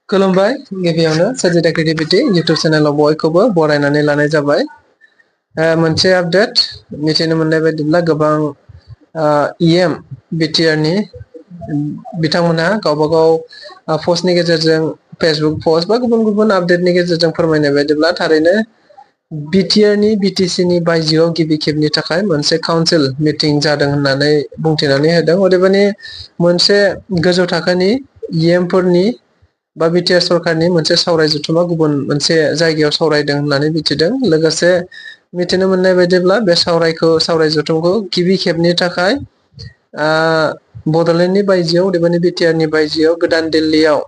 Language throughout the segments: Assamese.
खुलुमबाय गिबियावनो सोरजिथा क्रिएटिभिटी इउटुब चेनेलाव बयखौबो बरायनानै लानाय जाबाय। मोनसे आपडेट मिथिनो मोननाय बायदिब्ला गोबां इएम बिटिआर नि बिथांमोनहा गावबा गाव पस्टनि गेजेरजों फेसबुक पस्ट बा गुबुन गुबुन आपडेटनि गेजेरजों फोरमायनाय बायदिब्ला थारैनो बिटिआर नि बिटिसि नि बायजोआव गिबि खेबनि थाखाय मोनसे काउन्सिल मिटिं जादों होननानै बुंथिनानै होदों। अदेबानि मोनसे गोजौ थाखोनि इएम फोरनि बा बिटिआर सरकारनि मोनसे सावराय जथुमा गुबुन मोनसे जायगायाव सावरायदों होननानै मिथिदों। लोगोसे मिथिनो मोननाय बायदिब्ला बे सावराय जथुमखौ गिबि खेबनि थाखाय बड'लेण्डनि बायजोआव अदेबानि बिटिआर नि बायजोआव गोदान दिल्लीयाव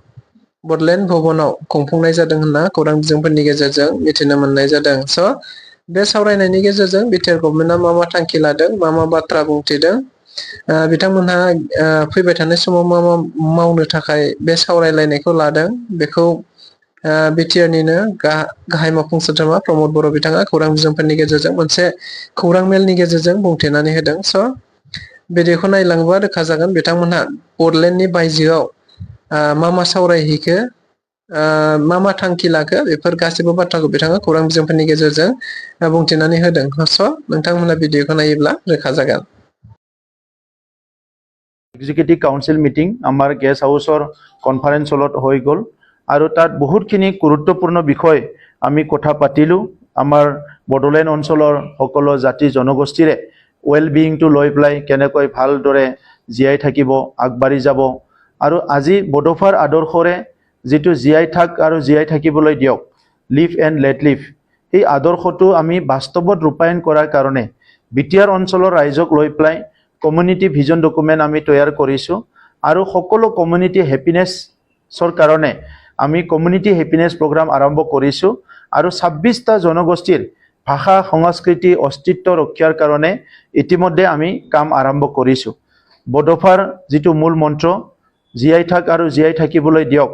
बड'लेण्ड भवनाव खुंफुंनाय जादों होनना खौरां बिजोंफोरनि गेजेरजों मिथिनो मोननाय जादों। स' बे सावरायनायनि गेजेरजों बिटिआर गभर्नमेन्टआ मा थांखि लादों, मा बाथ्रा बुंथिदों, बिथांमोनहा फैबाय थानाय समाव मा मावनो थाखाय बे सावरायलायनायखौ लादों बेखौ बिटिआर निनो गाहाय मावफुं सोद्रोमा प्रमद बर' बिथाङा खौरां बिजोंफोरनि गेजेरजों मोनसे खौरां मेलनि गेजेरजों बुंथिनानै होदों। स' भिडिअखौ नायलाङोबा रोखा जागोन बिथांमोनहा बड'लेण्डनि बायजोआव मा सावरायहैखो, मा थांखि लाखो, बेफोर गासैबो बाथ्राखौ बिथाङा खौरां बिजोंफोरनि गेजेरजों बुंथिनानै होदों। स' नोंथांमोना भिडिअखौ नायोब्ला रोखा जागोन। এক্সিকিউটিভ কাউন্সিল মিটিং আমাৰ গেষ্ট হাউচৰ কনফাৰেন্স হলত হৈ গ'ল আৰু তাত বহুতখিনি গুৰুত্বপূৰ্ণ বিষয় আমি কথা পাতিলোঁ। আমাৰ বড়োলেণ্ড অঞ্চলৰ সকলো জাতি জনগোষ্ঠীৰে ৱেল বিয়িংটো লৈ পেলাই কেনেকৈ ভালদৰে জীয়াই থাকিব, আগবাঢ়ি যাব আৰু আজি বড়োফাৰ আদৰ্শৰে যিটো জীয়াই থাক আৰু জীয়াই থাকিবলৈ দিয়ক, লিভ এণ্ড লেট লিভ, এই আদৰ্শটো আমি বাস্তৱত ৰূপায়ণ কৰাৰ কাৰণে বিটিআৰ অঞ্চলৰ ৰাইজক লৈ পেলাই কমিউনিটি ভিজন ডকুমেণ্ট আমি তৈয়াৰ কৰিছোঁ আৰু সকলো কমিউনিটি হেপিনেছৰ কাৰণে আমি কমিউনিটি হেপিনেছ প্ৰগ্ৰাম আৰম্ভ কৰিছোঁ আৰু 26টা জনগোষ্ঠীৰ ভাষা সংস্কৃতি অস্তিত্ব ৰক্ষাৰ কাৰণে ইতিমধ্যে আমি কাম আৰম্ভ কৰিছোঁ। বড়োফাৰ যিটো মূল মন্ত্ৰ জীয়াই থাক আৰু জীয়াই থাকিবলৈ দিয়ক,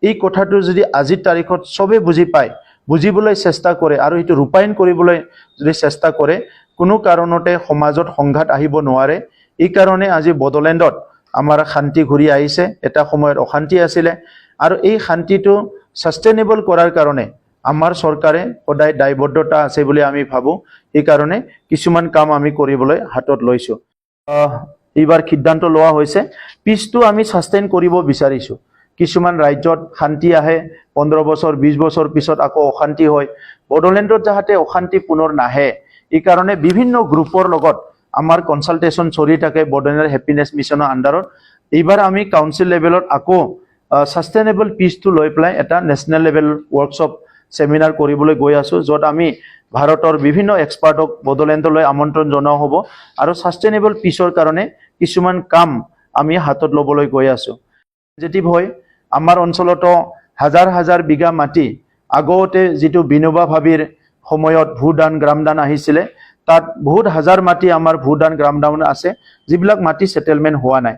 এই কথাটো যদি আজিৰ তাৰিখত চবে বুজি পায়, বুজিবলৈ চেষ্টা কৰে আৰু এইটো ৰূপায়ণ কৰিবলৈ যদি চেষ্টা কৰে, কোনো কাৰণতে সমাজত সংঘাত আহিব নোৱাৰে। এই কাৰণে আজি বড়োলেণ্ডত আমাৰ শান্তি ঘূৰি আহিছে। এটা সময়ত অশান্তি আছিলে আৰু এই শান্তিটো সাষ্টেইনেবল কৰাৰ কাৰণে আমাৰ চৰকাৰে সদায় দায়বদ্ধতা আছে বুলি আমি ভাবোঁ। এইকাৰণে কিছুমান কাম আমি কৰিবলৈ হাতত লৈছোঁ। এইবাৰ সিদ্ধান্ত লোৱা হৈছে পিছটো আমি সাষ্টেইন কৰিব বিচাৰিছোঁ। কিছুমান ৰাজ্যত শান্তি আহে, 15 বছৰ 20 বছৰ পিছত আকৌ অশান্তি হয়। বড়োলেণ্ডত যাতে অশান্তি পুনৰ নাহে, এই কাৰণে বিভিন্ন গ্ৰুপৰ লগত আমাৰ কনচালটেশ্যন চলি থাকে বড়োলেণ্ড হেপিনেছ মিছনৰ আণ্ডাৰত। এইবাৰ আমি কাউন্সিল লেভেলত আকৌ সাষ্টেইনেবল পিচটো লৈ পেলাই এটা নেশ্যনেল লেভেল ৱৰ্কশ্বপ চেমিনাৰ কৰিবলৈ গৈ আছোঁ, য'ত আমি ভাৰতৰ বিভিন্ন এক্সপাৰ্টক বড়োলেণ্ডলৈ আমন্ত্ৰণ জনোৱা হ'ব আৰু সাষ্টেইনেবল পিচৰ কাৰণে কিছুমান কাম আমি হাতত ল'বলৈ গৈ আছোঁ। পজিটিভ হয়, আমাৰ অঞ্চলতো হাজাৰ হাজাৰ বিঘা মাটি আগতে যিটো বিনোবা ভাবিৰ সময়ত ভূদান গ্ৰামদান আহিছিলে, তাত বহুত হাজাৰ মাটি আমাৰ ভূদান গ্ৰামদান আছে, যিবিলাক মাটি সেটেলমেণ্ট হোৱা নাই।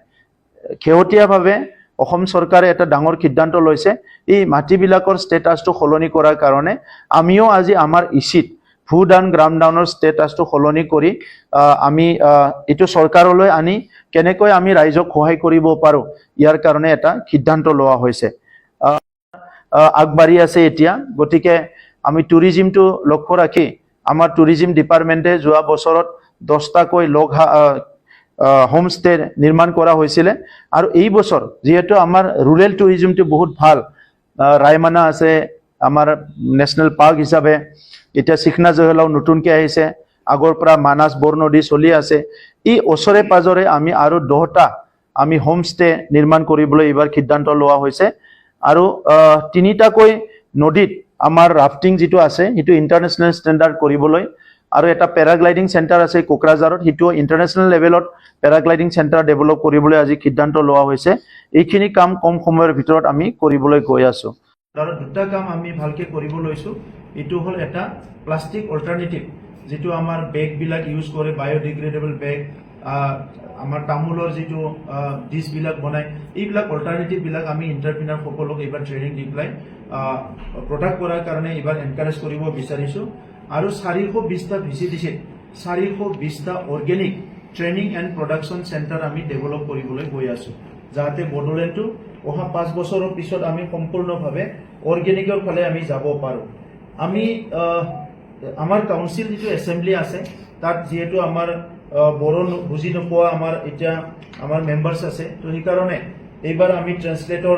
শেহতীয়াভাৱে অসম চৰকাৰে এটা ডাঙৰ সিদ্ধান্ত লৈছে, এই মাটিবিলাকৰ ষ্টেটাছটো সলনি কৰাৰ কাৰণে আমিও আজি আমাৰ ইচিত ভূদান গ্ৰামদানৰ ষ্টেটাছটো সলনি কৰি আমি এইটো চৰকাৰলৈ আনি কেনেকৈ আমি ৰাইজক সহায় কৰিব পাৰোঁ, ইয়াৰ কাৰণে এটা সিদ্ধান্ত লোৱা হৈছে। আগবাঢ়ি আছে এতিয়া। গতিকে আমি টুৰিজিমটো লক্ষ্য ৰাখি আমাৰ টুৰিজিম ডিপাৰ্টমেণ্টে যোৱা বছৰত 10টাকৈ হোমষ্টে নিৰ্মাণ কৰা হৈছিলে আৰু এই বছৰ যিহেতু আমাৰ ৰুৰেল টুৰিজিমটো বহুত ভাল, ৰায়মানা আছে আমাৰ নেশ্যনেল পাৰ্ক হিচাপে, এতিয়া চিখনা জহলাও নতুনকৈ আহিছে, আগৰ পৰা মানাস বৰনদী চলি আছে, এই ওচৰে পাজৰে আমি আৰু 10টা আমি হোমষ্টে নিৰ্মাণ কৰিবলৈ এইবাৰ সিদ্ধান্ত লোৱা হৈছে আৰু 3টাকৈ নদীত আমাৰ ৰাফটিং যিটো আছে সেইটো ইণ্টাৰনেশ্যনেল ষ্টেণ্ডাৰ্ড কৰিবলৈ আৰু এটা পেৰাগ্লাইডিং চেণ্টাৰ আছে কোকৰাঝাৰত, সেইটো ইণ্টাৰনেশ্যনেল লেভেলত পেৰাগ্লাইডিং চেণ্টাৰ ডেভেলপ কৰিবলৈ আজি সিদ্ধান্ত লোৱা হৈছে। এইখিনি কাম কম সময়ৰ ভিতৰত আমি কৰিবলৈ গৈ আছোঁ। আৰু 2টা কাম আমি ভালকৈ কৰিব লৈছোঁ। এইটো হ'ল এটা প্লাষ্টিক অল্টাৰনেটিভ, যিটো আমাৰ বেগবিলাক ইউজ কৰে, বায়'ডিগ্ৰেডেবল বেগ, আমাৰ তামোলৰ যিটো ডিছবিলাক বনায়, এইবিলাক অল্টাৰনেটিভবিলাক আমি এণ্টাৰপ্ৰিনাৰ সকলক এইবাৰ ট্ৰেইনিং দি পেলাই প্ৰডাক্ট কৰাৰ কাৰণে এইবাৰ এনকাৰেজ কৰিব বিচাৰিছোঁ। আৰু 420টা VCDCত 420টা organic training and production centre আমি ডেভেলপ কৰিবলৈ গৈ আছোঁ, যাতে বড়োলেণ্ডটো অহা 5 বছৰৰ পিছত আমি সম্পূৰ্ণভাৱে অৰ্গেনিকৰ ফালে আমি যাব পাৰোঁ। আমি আমাৰ কাউন্সিল যিটো এছেম্বলি আছে তাত যিহেতু আমাৰ বড়ো বুজি নোপোৱা আমাৰ মেম্বাৰ্ছ আছে, তো সেইকাৰণে এইবাৰ আমি ট্ৰেন্সলেটৰ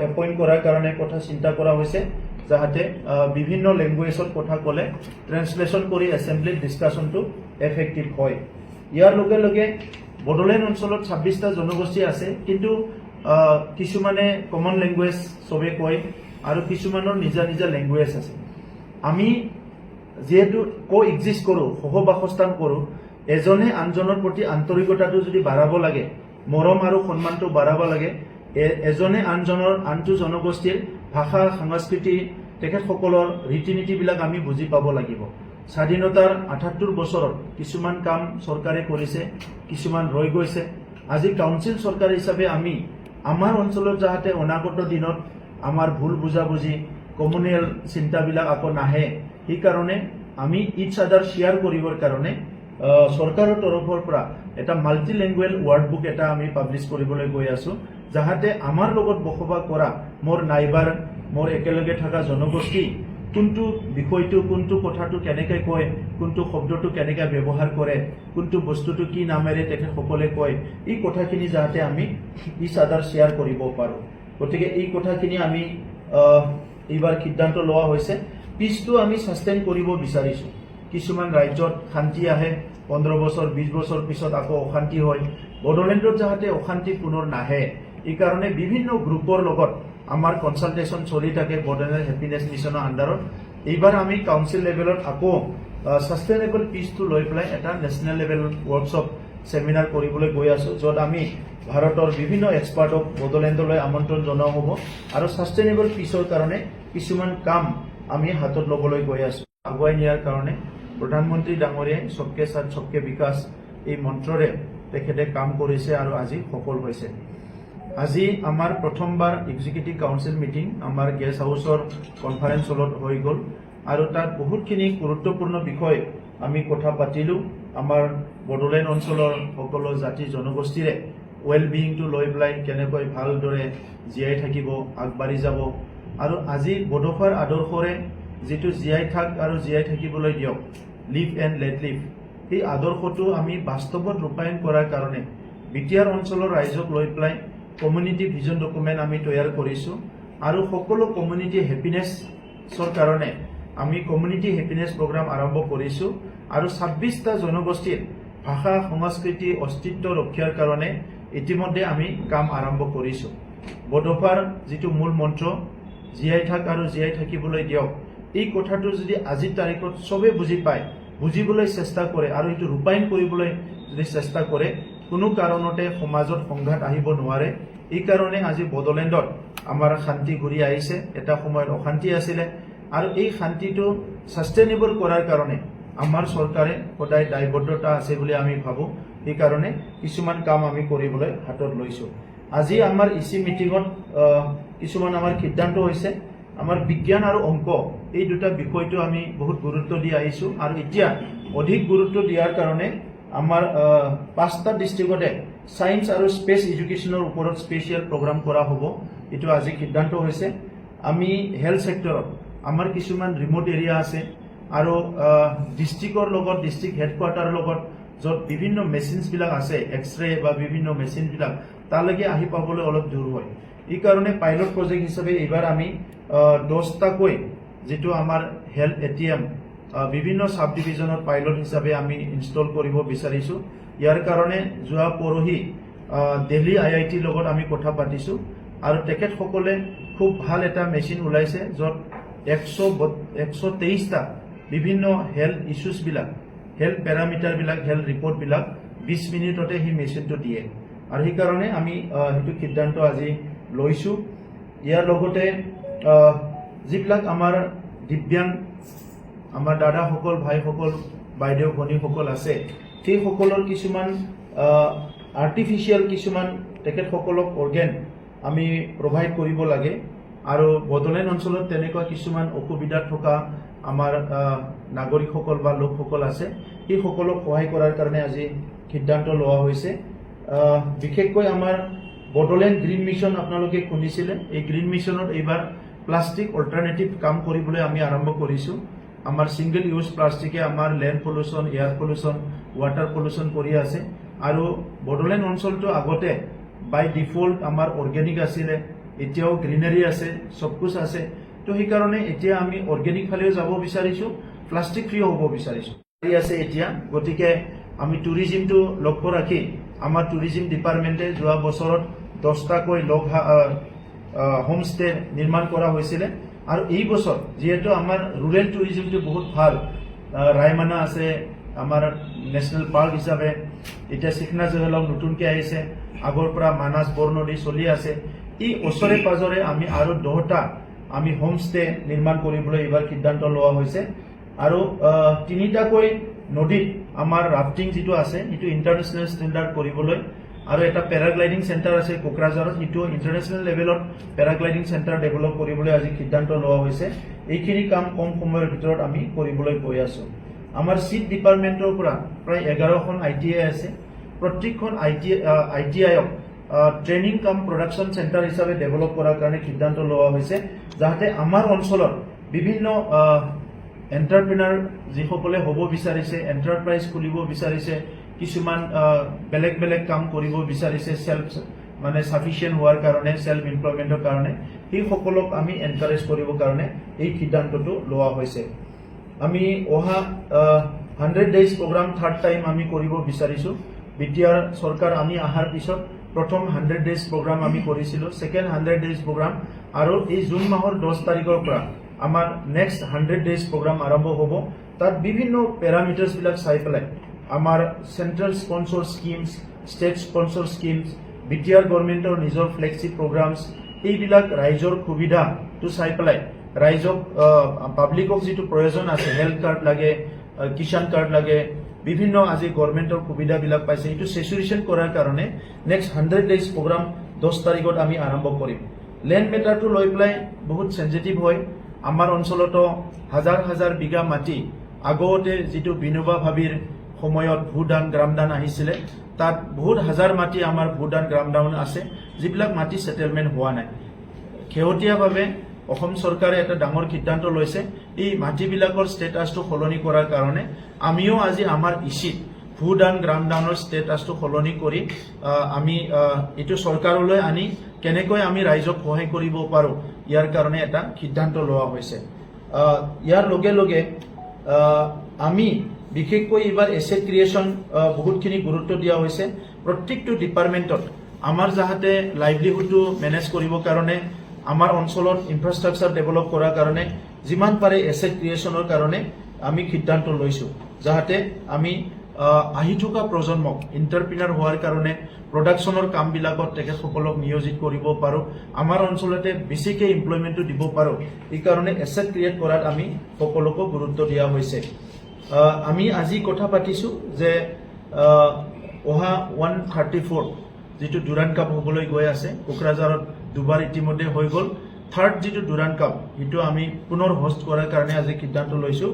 এপইণ্ট কৰাৰ কাৰণে কথা চিন্তা কৰা হৈছে, যাহাতে বিভিন্ন লেংগুৱেজত কথা ক'লে ট্ৰেন্সলেশ্যন কৰি এছেম্বলিত ডিছকাশ্যনটো এফেক্টিভ হয়। ইয়াৰ লগে লগে বড়োলেণ্ড অঞ্চলত 26টা জনগোষ্ঠী আছে, কিন্তু কিছুমানে কমন লেংগুৱেজ চবে কয় আৰু কিছুমানৰ নিজা নিজা লেংগুৱেজ আছে। আমি যিহেতু এক্সিষ্ট কৰোঁ, সহবাসস্থান কৰোঁ, এজনে আনজনৰ প্ৰতি আন্তৰিকতাটো যদি বাঢ়াব লাগে, মৰম আৰু সন্মানটো বাঢ়াব লাগে, এজনে আনটো জনগোষ্ঠীৰ ভাষা সংস্কৃতি তেখেতসকলৰ ৰীতি নীতিবিলাক আমি বুজি পাব লাগিব। স্বাধীনতাৰ ৭৮ বছৰত কিছুমান কাম চৰকাৰে কৰিছে, কিছুমান ৰৈ গৈছে। আজি কাউন্সিল চৰকাৰ হিচাপে আমি আমাৰ অঞ্চলত যাতে অনাগত দিনত আমাৰ ভুল বুজাবুজি কমিউনেল চিন্তাবিলাক আকৌ নাহে, সেইকাৰণে আমি ইচ আদাৰ শ্বেয়াৰ কৰিবৰ কাৰণে চৰকাৰৰ তৰফৰ পৰা এটা মাল্টি লেংগুৱেজ ৱৰ্ড বুক এটা আমি পাব্লিছ কৰিবলৈ গৈ আছোঁ, যাহাতে আমাৰ লগত বসবাস কৰা মোৰ নাইবাৰ, মোৰ একেলগে থকা জনগোষ্ঠী কোনটো বিষয়টো, কোনটো কথাটো কেনেকৈ কয়, কোনটো শব্দটো কেনেকৈ ব্যৱহাৰ কৰে, কোনটো বস্তুটো কি নামেৰে তেখেতসকলে কয়, এই কথাখিনি যাতে আমি ইচ আদাৰ শ্বেয়াৰ কৰিব পাৰোঁ। গতিকে এই কথাখিনি আমি এইবাৰ সিদ্ধান্ত লোৱা হৈছে। পিছটো আমি ছাষ্টেইন কৰিব বিচাৰিছোঁ। কিছুমান ৰাজ্যত শান্তি আহে, 15 বছৰ 20 বছৰ পিছত আকৌ অশান্তি হয়। বড়োলেণ্ডত যাতে অশান্তি পুনৰ নাহে, এই কাৰণে বিভিন্ন গ্ৰুপৰ লগত আমাৰ কনচালটেশ্যন চলি থাকে বড়োলেণ্ড হেপিনেছ মিছনৰ আণ্ডাৰত। এইবাৰ আমি কাউন্সিল লেভেলত আকৌ ছাষ্টেইনেবল পিচটো লৈ পেলাই এটা নেশ্যনেল লেভেল ৱৰ্কশ্বপ ছেমিনাৰ কৰিবলৈ গৈ আছোঁ, য'ত আমি ভাৰতৰ বিভিন্ন এক্সপাৰ্টক বড়োলেণ্ডলৈ আমন্ত্ৰণ জনোৱা হ'ব আৰু ছাষ্টেইনেবল পিচৰ কাৰণে কিছুমান কাম আমি হাতত ল'বলৈ গৈ আছোঁ। আগুৱাই নিয়াৰ কাৰণে প্ৰধানমন্ত্ৰী ডাঙৰীয়াই সবকে সাথ সবকে বিকাশ এই মন্ত্ৰৰে তেখেতে কাম কৰিছে আৰু আজি সফল হৈছে। আজি আমাৰ প্ৰথমবাৰ এক্সিকিউটিভ কাউন্সিল মিটিং আমাৰ গেষ্ট হাউচৰ কনফাৰেন্স হলত হৈ গ'ল আৰু তাত বহুতখিনি গুৰুত্বপূৰ্ণ বিষয় আমি কথা পাতিলোঁ। আমাৰ বড়োলেণ্ড অঞ্চলৰ সকলো জাতি জনগোষ্ঠীৰে ৱেল বিয়িংটো লৈ পেলাই কেনেকৈ ভালদৰে জীয়াই থাকিব, আগবাঢ়ি যাব, আৰু আজি বড়োফাৰ আদৰ্শৰে যিটো জীয়াই থাক আৰু জীয়াই থাকিবলৈ দিয়ক, লিভ এণ্ড লেট লিভ, সেই আদৰ্শটো আমি বাস্তৱত ৰূপায়ণ কৰাৰ কাৰণে বিটিআৰ অঞ্চলৰ ৰাইজক লৈ পেলাই কমিউনিটি ভিজন ডকুমেণ্ট আমি তৈয়াৰ কৰিছোঁ আৰু সকলো কমিউনিটি হেপিনেছৰ কাৰণে আমি কমিউনিটি হেপিনেছ প্ৰগ্ৰাম আৰম্ভ কৰিছোঁ আৰু 26টা জনগোষ্ঠীৰ ভাষা সংস্কৃতি অস্তিত্ব ৰক্ষাৰ কাৰণে ইতিমধ্যে আমি কাম আৰম্ভ কৰিছোঁ। বড়োফাৰ যিটো মূল মন্ত্ৰ, জীয়াই থাক আৰু জীয়াই থাকিবলৈ দিয়ক, এই কথাটো যদি আজিৰ তাৰিখত চবে বুজি পায়, বুজিবলৈ চেষ্টা কৰে আৰু এইটো ৰূপায়ণ কৰিবলৈ যদি চেষ্টা কৰে, কোনো কাৰণতে সমাজত সংঘাত আহিব নোৱাৰে। এইকাৰণে আজি বড়োলেণ্ডত আমাৰ শান্তি ঘূৰি আহিছে। এটা সময়ত অশান্তি আছিলে আৰু এই শান্তিটো ছাষ্টেইনেবল কৰাৰ কাৰণে আমাৰ চৰকাৰে সদায় দায়বদ্ধতা আছে বুলি আমি ভাবোঁ। সেইকাৰণে কিছুমান কাম আমি কৰিবলৈ হাতত লৈছোঁ। আজি আমাৰ ইচি মিটিঙত কিছুমান আমাৰ সিদ্ধান্ত হৈছে। আমাৰ বিজ্ঞান আৰু অংক এই দুটা বিষয়টো আমি বহুত গুৰুত্ব দি আহিছোঁ আৰু এতিয়া অধিক গুৰুত্ব দিয়াৰ কাৰণে আমাৰ 5টা ডিষ্ট্ৰিক্টতে ছায়েন্স আৰু স্পেচ এডুকেশ্যনৰ ওপৰত স্পেচিয়েল প্ৰগ্ৰাম কৰা হ'ব। এইটো আজি সিদ্ধান্ত হৈছে। আমি হেল্থ ছেক্টৰত আমাৰ কিছুমান ৰিম'ট এৰিয়া আছে আৰু ডিষ্ট্ৰিক্টৰ লগত, ডিষ্ট্ৰিক্ট হেডকোৱাৰ্টাৰৰ লগত য'ত বিভিন্ন মেচিনছবিলাক আছে, এক্সৰে বা বিভিন্ন মেচিনবিলাক তালৈকে আহি পাবলৈ অলপ দূৰ হয়। এই কাৰণে পাইলট প্ৰজেক্ট হিচাপে এইবাৰ আমি 10টাকৈ যিটো আমাৰ হেল্থ ATM বিভিন্ন সাব ডিভিজনত পাইলট হিচাপে আমি ইনষ্টল কৰিব বিচাৰিছোঁ। ইয়াৰ কাৰণে যোৱা পৰহি দিল্লী IITৰ লগত আমি কথা পাতিছোঁ আৰু তেখেতসকলে খুব ভাল এটা মেচিন ওলাইছে, য'ত 123টা বিভিন্ন হেল্থ ইছ্যুজবিলাক, হেল্থ পেৰামিটাৰবিলাক, হেল্থ ৰিপৰ্টবিলাক 20 মিনিটতে সেই মেচিনটো দিয়ে আৰু সেইকাৰণে আমি সেইটো সিদ্ধান্ত আজি লৈছোঁ। ইয়াৰ লগতে যিবিলাক আমাৰ দিব্যাংগ আমাৰ দাদাসকল, ভাইসকল, বাইদেউ ভনীসকল আছে, সেইসকলৰ কিছুমান আৰ্টিফিচিয়েল কিছুমান তেখেতসকলক অৰ্গেন আমি প্ৰভাইড কৰিব লাগে আৰু বড়োলেণ্ড অঞ্চলত তেনেকুৱা কিছুমান অসুবিধাত থকা আমাৰ নাগৰিকসকল বা লোকসকল আছে, সেইসকলক সহায় কৰাৰ কাৰণে আজি সিদ্ধান্ত লোৱা হৈছে। বিশেষকৈ আমাৰ বডোলেণ্ড গ্ৰীণ মিছন আপোনালোকে শুনিছিলে এই গ্ৰীণ মিছনত এইবাৰ প্লাষ্টিক অল্টাৰনেটিভ কাম কৰিবলৈ আমি আৰম্ভ কৰিছোঁ আমাৰ সিঙ্গল ইউজ প্লাষ্টিকে আমাৰ land pollution air pollution water pollution কৰি আছে আৰু বডোলেণ্ড অঞ্চলটো আগতে বাই ডিফল্ট আমাৰ অৰ্গেনিক আছিলে এতিয়াও গ্ৰীনাৰী আছে সব কুছ আছে তো সেই কাৰণে এতিয়া আমি অৰ্গেনিক ফালেও যাব বিচাৰিছো প্লাষ্টিক ফ্ৰী হ'ব বিচাৰিছো আছে এতিয়া গতিকে আমি টুৰিজিমটো লক্ষ্য ৰাখি আমাৰ টুৰিজিম ডিপাৰ্টমেণ্টে যোৱা বছৰত 10টাকৈ হোমষ্টে নিৰ্মাণ কৰা হৈছিলে আৰু এই বছৰ যেহেতু আমাৰ ৰুৰেল টুৰিজিমটো বহুত ভাল ৰায়মানা আছে আমাৰ নেশ্যনেল পাৰ্ক হিচাপে এতিয়া চিকনা জহলক নতুনকৈ আহিছে আগৰ পৰা মানাস বৰনদী চলি আছে এই ওচৰে পাজৰে আমি আৰু 10টা আমি হোমষ্টে নিৰ্মাণ কৰিবলৈ এইবাৰ সিদ্ধান্ত লোৱা হৈছে আৰু 3টাকৈ নদীত আমাৰ ৰাফটিং যেটো আছে এটো ইন্টাৰনেশ্যনেল ষ্টেণ্ডাৰ্ড কৰিবলৈ আৰু এটা পেৰাগ্লাইডিং চেণ্টাৰ আছে কোকৰাঝাৰত এটো ইন্টাৰনেশ্যনেল লেভেলত পেৰাগ্লাইডিং চেণ্টাৰ ডেভেলপ কৰিবলৈ আজি সিদ্ধান্ত লোৱা হৈছে এইখিনি কাম কম সময়ৰ ভিতৰত আমি কৰিবলৈ গৈ আছো আমাৰ সিট ডিপাৰ্টমেণ্টৰ পৰা প্ৰায় 11খন আইটিআই আছে প্ৰত্যেকখন আইটিআইক ট্ৰেইনিং কাম প্ৰডাকশ্যন চেণ্টাৰ হিচাপে ডেভেলপ কৰাৰ কাৰণে সিদ্ধান্ত লোৱা হৈছে যাতে আমাৰ অঞ্চলত বিভিন্ন এন্টাৰপ্ৰেনাৰ যিসকলে হ'ব বিচাৰিছে এন্টাৰপ্ৰাইজ খুলিব বিচাৰিছে কিছুমান বেলেগ বেলেগ কাম কৰিব বিচাৰিছে সেলফ মানে সাফিচিয়েন্ট হোৱাৰ কাৰণে সেলফ এমপ্লয়মেন্টৰ কাৰণে এই সকলক আমি এনকাৰেজ কৰিবৰ কাৰণে এই সিদ্ধান্তটো লোৱা হৈছে আমি অহা 100 ডেজ প্ৰগ্ৰাম থাৰ্ড টাইম আমি কৰিব বিচাৰিছো বিটিআৰ চৰকাৰ আমি আহাৰ পিছত প্ৰথম 100 ডেজ প্ৰগ্ৰাম আমি কৰিছিলো সেকেন্ড 100 ডেজ প্ৰগ্ৰাম আৰু এই জুন মাহৰ 10 তাৰিখৰ পৰা আমাৰ নেক্সট 100 ডেজ প্ৰগ্ৰাম আৰম্ভ হ'ব তাত বিভিন্ন প্যাৰামিটাৰস বিলাক চাই পেলাই আমাৰ central sponsor schemes state sponsor schemes BTR গভৰ্নমেন্টৰ নিজৰ ফ্লেগশিপ প্ৰগ্ৰামস এইবিলাক ৰাইজৰ সুবিধা টু চাই পেলাই ৰাইজক পাব্লিকক যেটো প্ৰয়োজন আছে হেলথ কাৰ্ড লাগে কিষাণ কাৰ্ড লাগে বিভিন্ন আজি গভৰ্নমেন্টৰ সুবিধা বিলাক পাইছে এটো সেচুৰেশন কৰাৰ কাৰণে নেক্সট 100 ডেজ প্ৰগ্ৰাম 10 তাৰিখত আমি আৰম্ভ কৰিম ল্যান্ড মেটাৰটো লৈ পেলাই বহুত সেনজিটিভ হয় আমাৰ অঞ্চলতো হাজাৰ হাজাৰ বিঘা মাটি আগতে যেটো বিনোবা ভাবিৰ সময়ত ভূদান গ্ৰামদান আহিছিলে তাত বহুত হাজাৰ মাটি আমাৰ ভূদান গ্ৰামদান আছে যিবিলাক মাটি সেটেলমেন্ট হোৱা নাই খেৱতীয়াভাৱে অসম চৰকাৰে এটা ডাঙৰ সিদ্ধান্ত লৈছে এই মাটিবিলাকৰ ষ্টেটাছটো সলনি কৰাৰ কাৰণে আমিও আজি আমাৰ ইচিত ভূদান গ্ৰামদানৰ ষ্টেটাছটো সলনি কৰি আমি এটো চৰকাৰলৈ আনি কেনেকৈ আমি ৰাইজক সহায় কৰিব পাৰো ইয়াৰ কাৰণে এটা সিদ্ধান্ত লোৱা হৈছে ইয়াৰ লগে লগে আমি বিশেষকৈ এবাৰ এসেট ক্ৰিয়েচন বহুতখিনি গুৰুত্ব দিয়া হৈছে প্ৰত্যেকটো ডিপাৰ্টমেন্টত আমাৰ যাহাতে লাইভলিহুডটো মেনেজ কৰিবৰ কাৰণে আমাৰ অঞ্চলত ইনফ্ৰাষ্ট্ৰাকচাৰ ডেভেলপ কৰাৰ কাৰণে যিমান পাৰে এসেট ক্ৰিয়েচনৰ কাৰণে আমি সিদ্ধান্ত লৈছো যাহাতে আমি আহি থকা প্ৰজন্মক এন্টাৰপ্ৰেনাৰ হোৱাৰ কাৰণে প্ৰডাকশ্যনৰ কামবিলাকত তেখেতসকলক নিয়োজিত কৰিব পাৰো আমাৰ অঞ্চলতে বেছিকৈ এমপ্লয়মেন্টটো দিব পাৰো এই কাৰণে এসেট ক্ৰিয়েট কৰাত আমি সকলোকে গুৰুত্ব দিয়া হৈছে আমি আজি কথা পাতিছো যে অহা 134 যেটো ডুৰান কাপ হ'বলৈ গৈ আছে কোকৰাঝাৰত দুবাৰ ইতিমধ্যে হৈ গল থাৰ্ড যেটো ডুৰান কাপ এটো আমি পুনৰ হোষ্ট কৰাৰ কাৰণে আজি সিদ্ধান্ত লৈছো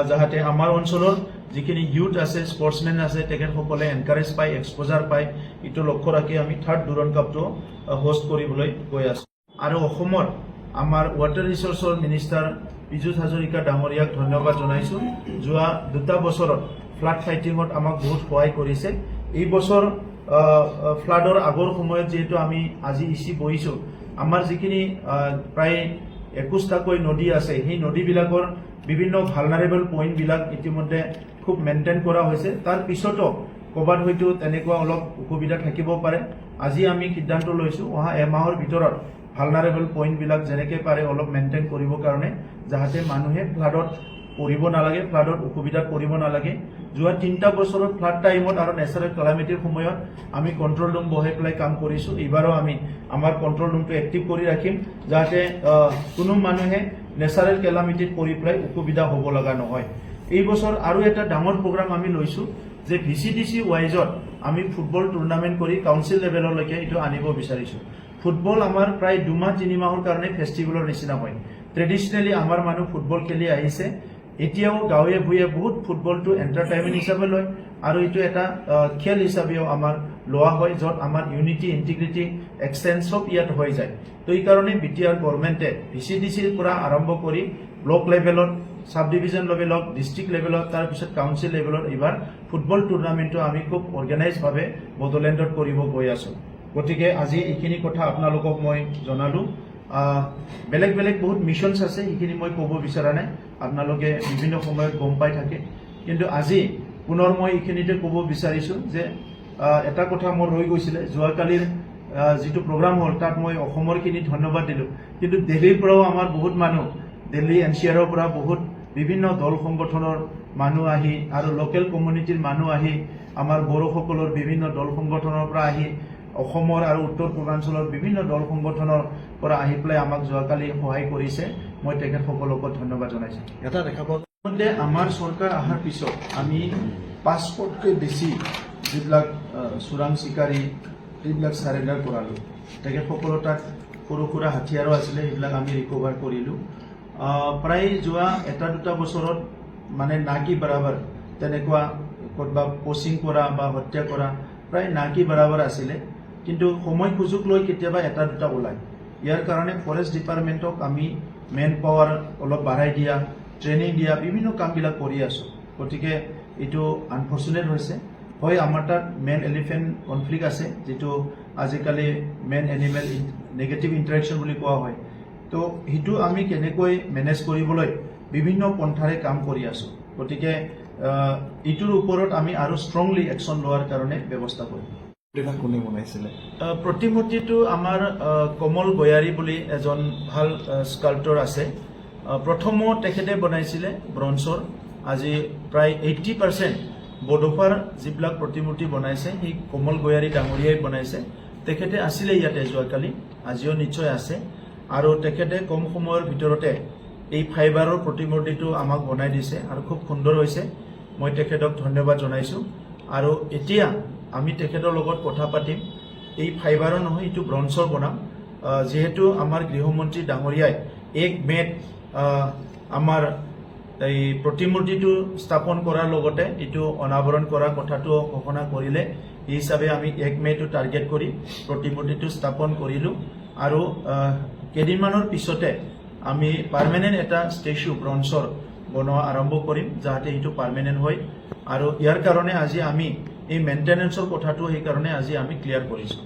যাহাতে আমাৰ অঞ্চলৰ যিখিনি ইউথ আছে স্পৰ্টসমেন আছে তেখেতসকলে এনকাৰেজ পাই এক্সপোজাৰ পাই এটো লক্ষ্য ৰাখি আমি থাৰ্ড ডুৰান কাপটো হোষ্ট কৰিবলৈ গৈ আছো আৰু অসমৰ আমাৰ ওয়াটাৰ ৰিসোৰ্সৰ মিনিষ্টাৰ পীযুষ হাজৰিকা ডাঙৰীয়াক ধন্যবাদ জনাইছো যোৱা 2 বছৰত ফ্লাড ফাইটিংত আমাক বহুত সহায় কৰিছে এই বছৰ ফ্লাডৰ আগৰ সময়ত যেটো আমি আজি ইসি বহিছো আমাৰ যিখিনি প্ৰায় 21টাকৈ নদী আছে সেই নদীবিলাকৰ বিভিন্ন ভালনাৰেবল পইণ্ট বিলাক ইতিমধ্যে খুব মেইনটেইন কৰা হৈছে তাৰ পিছতো কবাত হয়তো তেনেকুৱা অলপ অসুবিধা থাকিব পাৰে আজি আমি সিদ্ধান্ত লৈছো অহা এমাহৰ ভিতৰত ভালনাৰেবল পইণ্ট বিলাক যেনেকৈ পাৰে অলপ মেইনটেইন কৰিবৰ কাৰণে যাহাতে মানুহে ফ্লাডত পৰিব নালাগে ফ্লাডত অসুবিধাত পৰিব নালাগে যোৱা 3টা বছৰত ফ্লাড টাইমত আৰু নেচাৰেল ক্লাইমেটৰ সময়ত আমি কন্ট্ৰোল ৰুম বহাই পেলাই কাম কৰিছো এবাৰো আমি আমাৰ কন্ট্ৰোল ৰুমটো এক্টিভ কৰি ৰাখিম যাতে কোনো মানুহে নেচাৰেল ক্লাইমেটত পৰি পেলাই অসুবিধা হ'ব লগা নহয় এই বছৰ আৰু এটা ডাঙৰ প্ৰগ্ৰাম আমি লৈছো যে ভিসিডিসি ওয়াইজত আমি ফুটবল টুৰ্নামেন্ট কৰি কাউন্সিল লেভেললৈকে এটো আনিব বিচাৰিছো ফুটবল আমাৰ প্ৰায় 2 মাহ 3 মাহৰ কাৰণে ফেষ্টিভেলৰ নিচিনা হয় ট্ৰেডিশনালি আমাৰ মানুহ ফুটবল খেলি আহিছে এতিয়াও গাঁৱে ভূঞে বহুত ফুটবলটো এণ্টাৰটেইনমেণ্ট হিচাপে লয় আৰু এইটো এটা খেল হিচাপেও আমাৰ লোৱা হয়, য'ত আমাৰ ইউনিটি ইণ্টিগ্ৰিটি এক্সটেঞ্জ চব ইয়াত হৈ যায়। তো এইকাৰণে BTR গভৰ্ণমেণ্টে VCDCৰ পৰা আৰম্ভ কৰি ব্লক লেভেলত, সাব ডিভিজন লেভেলত, ডিষ্ট্ৰিক্ট লেভেলত, তাৰপিছত কাউন্সিল লেভেলত এইবাৰ ফুটবল টুৰ্ণামেণ্টটো আমি খুব অৰ্গেনাইজভাৱে বড়োলেণ্ডত কৰিব গৈ আছোঁ। গতিকে আজি এইখিনি কথা আপোনালোকক মই জনালোঁ। বেলেগ বেলেগ বহুত মিছনছ আছে, এইখিনি মই ক'ব বিচৰা নাই, আপোনালোকে বিভিন্ন সময়ত গম পাই থাকে। কিন্তু আজি পুনৰ মই এইখিনিতে ক'ব বিচাৰিছোঁ যে এটা কথা মোৰ ৰৈ গৈছিলে, যোৱাকালিৰ যিটো প্ৰগ্ৰাম হ'ল তাত মই অসমৰখিনি ধন্যবাদ দিলোঁ, কিন্তু দিল্লীৰ পৰাও আমাৰ বহুত মানুহ, দিল্লী NCRৰ পৰা বহুত বিভিন্ন দল সংগঠনৰ মানুহ আহি আৰু লোকেল কমিউনিটিৰ মানুহ আহি, আমাৰ বড়োসকলৰ বিভিন্ন দল সংগঠনৰ পৰা আহি, অসমৰ আৰু উত্তৰ পূৰ্বাঞ্চলৰ বিভিন্ন দল সংগঠনৰ পৰা আহি পেলাই আমাক যোৱাকালি সহায় কৰিছে। মই তেখেতসকলকো ধন্যবাদ জনাইছোঁ। এটা দেখা পাওঁ আমাৰ চৰকাৰ অহাৰ পিছত আমি 500তকৈ বেছি যিবিলাক চোৰাং চিকাৰী এইবিলাক চাৰেণ্ডাৰ কৰালোঁ। তেখেতসকলৰ তাত সৰু সুৰা হাথিয়াৰো আছিলে, সেইবিলাক আমি ৰিকভাৰ কৰিলোঁ। প্ৰায় যোৱা 1-2 বছৰত মানে নাকি বৰাবৰ তেনেকুৱা ক'ৰবাত পচিং কৰা বা হত্যা কৰা প্ৰায় নাকি বৰাবৰ আছিলে, কিন্তু সময় সুযোগ লৈ কেতিয়াবা 1-2 ওলায়। ইয়াৰ কাৰণে ফৰেষ্ট ডিপাৰ্টমেণ্টক আমি মেন পাৱাৰ অলপ বাঢ়াই দিয়া, ট্ৰেইনিং দিয়া, বিভিন্ন কামবিলাক কৰি আছোঁ। গতিকে এইটো আনফৰ্চুনেট হৈছে। হয়, আমাৰ তাত মেন এলিফেণ্ট কনফ্লিক্ট আছে, যিটো আজিকালি মেন এনিমেল নেগেটিভ ইণ্টাৰেকশ্যন বুলি কোৱা হয়। তো সেইটো আমি কেনেকৈ মেনেজ কৰিবলৈ বিভিন্ন পন্থাৰে কাম কৰি আছোঁ। গতিকে এইটোৰ ওপৰত আমি আৰু ষ্ট্ৰংলি একশ্যন লোৱাৰ কাৰণে ব্যৱস্থা কৰিম। কোনে বনাইছিলে? প্ৰতিমূৰ্তিটো আমাৰ কমল গয়াৰী বুলি এজন ভাল স্কাল্পটৰ আছে। প্ৰথমত তেখেতে বনাইছিলে ব্ৰঞ্জৰ। আজি প্ৰায় 80% বডোফাৰ যিবিলাক প্ৰতিমূৰ্তি বনাইছে সেই কমল গয়াৰী ডাঙৰীয়াই বনাইছে। তেখেতে আছিলে ইয়াতে যোৱাকালি, আজিও নিশ্চয় আছে। আৰু তেখেতে কম সময়ৰ ভিতৰতে এই ফাইবাৰৰ প্ৰতিমূৰ্তিটো আমাক বনাই দিছে আৰু খুব সুন্দৰ হৈছে। মই তেখেতক ধন্যবাদ জনাইছোঁ। আৰু এতিয়া আমি তেখেতৰ লগত কথা পাতিম। এই ফাইবাৰৰ নহয়, এইটো ব্ৰঞ্জৰ বনাম। যিহেতু আমাৰ গৃহমন্ত্ৰী ডাঙৰীয়াই 1 মে'ত আমাৰ এই প্ৰতিমূৰ্তিটো স্থাপন কৰাৰ লগতে এইটো অনাবৰণ কৰাৰ কথাটো ঘোষণা কৰিলে, এই হিচাপে আমি 1 মে'টো টাৰ্গেট কৰি প্ৰতিমূৰ্তিটো স্থাপন কৰিলোঁ। আৰু কেইদিনমানৰ পিছতে আমি পাৰ্মানেণ্ট এটা ষ্টেচু ব্ৰঞ্জৰ বনোৱা আৰম্ভ কৰিম, যাতে এইটো পাৰ্মানেণ্ট হয়। আৰু ইয়াৰ কাৰণে আজি আমি এই মেইনটেনেন্সৰ কথাটো সেইকাৰণে আজি আমি ক্লিয়াৰ কৰিছোঁ।